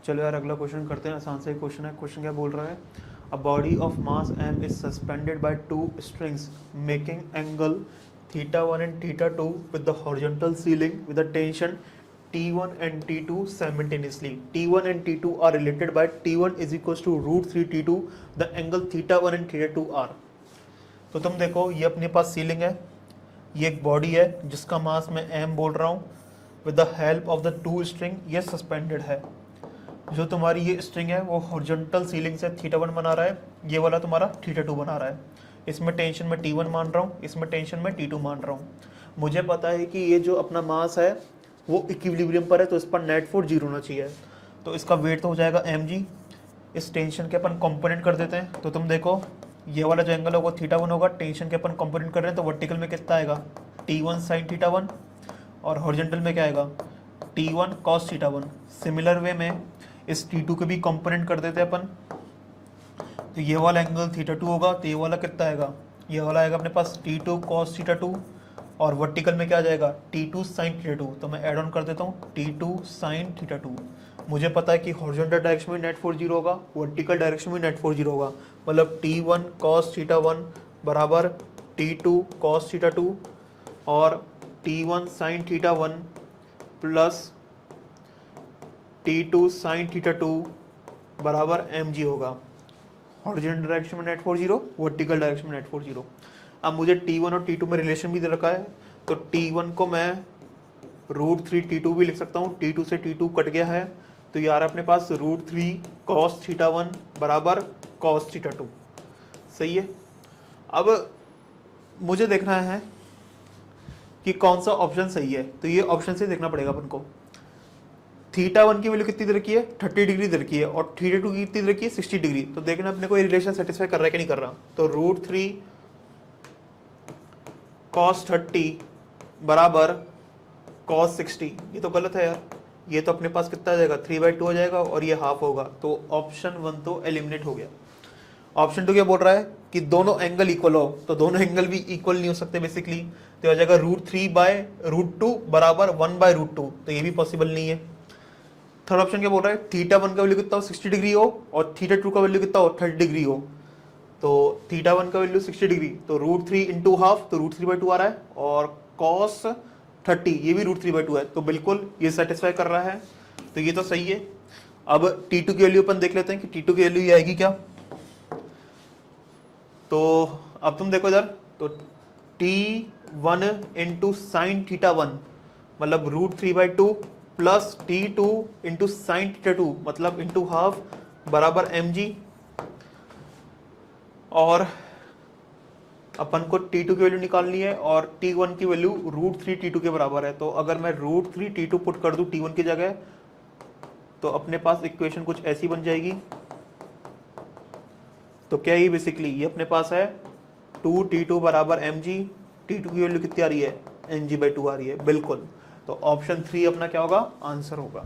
चलो यार अगला क्वेश्चन करते हैं, आसान सा ही क्वेश्चन है। क्वेश्चन क्या बोल रहा है, a body of mass m is suspended by two strings making angle θ1 and θ2 with the horizontal ceiling with a tension T1 and T2 simultaneously. T1 and T2 are related by T1 is equals to √3 T2, the angle θ1 and θ2 are. तो तुम देखो ये अपने पास ceiling है, ये एक body है जिसका मास मैं m बोल रहा हूँ, with the help of the two string ये सस्पेंडेड है। जो तुम्हारी ये स्ट्रिंग है वो हॉरिजॉन्टल सीलिंग से θ1 बना रहा है, ये वाला तुम्हारा θ2 बना रहा है। इसमें टेंशन में T1 मान रहा हूँ, इसमें टेंशन में T2 मान रहा हूँ। मुझे पता है कि ये जो अपना मास है वो इक्विलिब्रियम पर है, तो इस पर नेट फोर्स 0 होना चाहिए। तो इसका वेट तो हो जाएगा mg। इस टेंशन के अपन कंपोनेंट कर देते हैं, तो तुम देखो ये वाला जो एंगल होगा θ1 होगा, टेंशन के अपन कंपोनेंट कर रहे हैं तो वर्टिकल में कितना आएगा T1 sin θ1 और हॉरिजॉन्टल में क्या आएगा T1 cos θ1। सिमिलर वे में इस T2 के भी कंपोनेंट कर देते हैं अपन, तो ये वाला एंगल θ2 होगा, तो ये वाला कितना आएगा, ये वाला आएगा अपने पास T2 cos θ2 और वर्टिकल में क्या आ जाएगा T2 sin θ2। तो मैं ऐड ऑन कर देता हूँ T2 sin θ2। मुझे पता है कि हॉरिजॉन्टल डायरेक्शन में नेट फोर्स 0 होगा, वर्टिकल डायरेक्शन में नेट फोर्स 0 होगा, मतलब T1 cos θ1 बराबर T2 cos θ2 और T1 sin θ1 plus T2 sin θ2 बराबर mg होगा। हॉरिजॉन्टल डायरेक्शन में नेट फोर्स 0, वर्टिकल डायरेक्शन में नेट फोर्स 0। अब मुझे T1 और T2 में रिलेशन भी दे रखा है, तो T1 को मैं √3 T2 भी लिख सकता हूँ, T2 से T2 कट गया है, तो ये आ रहा है अपने पास √3 cos θ1 बराबर cos θ2। सही है। अब मुझे देखना है कि कौन सा ऑप्शन सही है, तो ये ऑप्शन से देखना पड़ेगा अपन को। θ1 की वैल्यू कितनी दे रखी है 30 डिग्री दे रखी है और θ2 की कितनी दे रखी है 60 डिग्री। तो देखना अपने को ये रिलेशन सेटिस्फाई कर रहा है कि नहीं कर रहा। तो √3 cos 30 बराबर cos 60, ये तो गलत है यार, ये तो अपने पास कितना आ जाएगा 3/2 हो जाएगा और ये हाफ होगा, तो ऑप्शन 1 तो एलिमिनेट हो गया। ऑप्शन 2 क्या बोल रहा है कि दोनों एंगल इक्वल हो, तो दोनों एंगल भी इक्वल नहीं हो सकते बेसिकली, तो आ जाएगा √3/√2 बराबर 1/√2, तो ये भी पॉसिबल नहीं है। थर्ड ऑप्शन क्या बोल रहा है θ1 का वैल्यू कितना हो 60 डिग्री हो और θ2 का वैल्यू कितना हो 30 डिग्री हो, तो θ1 का वैल्यू 60 डिग्री, तो √3 इंटू हाफ, तो √3/2 आ रहा है, और cos 30 ये भी √3/2 है, तो बिल्कुल ये सेटिस्फाई कर रहा है, तो ये तो सही है। अब T2 की वैल्यू अपन देख लेते हैं कि T2 की वैल्यू ये आएगी क्या। तो अब तुम देखो इधर, तो T1 इंटू साइन θ1 मतलब √3/2 प्लस T2 इंटू साइन θ2 मतलब इंटू हाफ बराबर mg, और अपन को T2 की वैल्यू निकालनी है और T1 की वैल्यू √3 T2 के बराबर है। तो अगर मैं √3 T2 पुट कर दूं T1 की जगह, तो अपने पास इक्वेशन कुछ ऐसी बन जाएगी। तो क्या ये बेसिकली ये अपने पास है 2T2 बराबर mg, T2 की वैल्यू कितनी आ रही है mg/2 आ रही है, बिल्कुल। तो ऑप्शन 3 अपना क्या होगा आंसर होगा।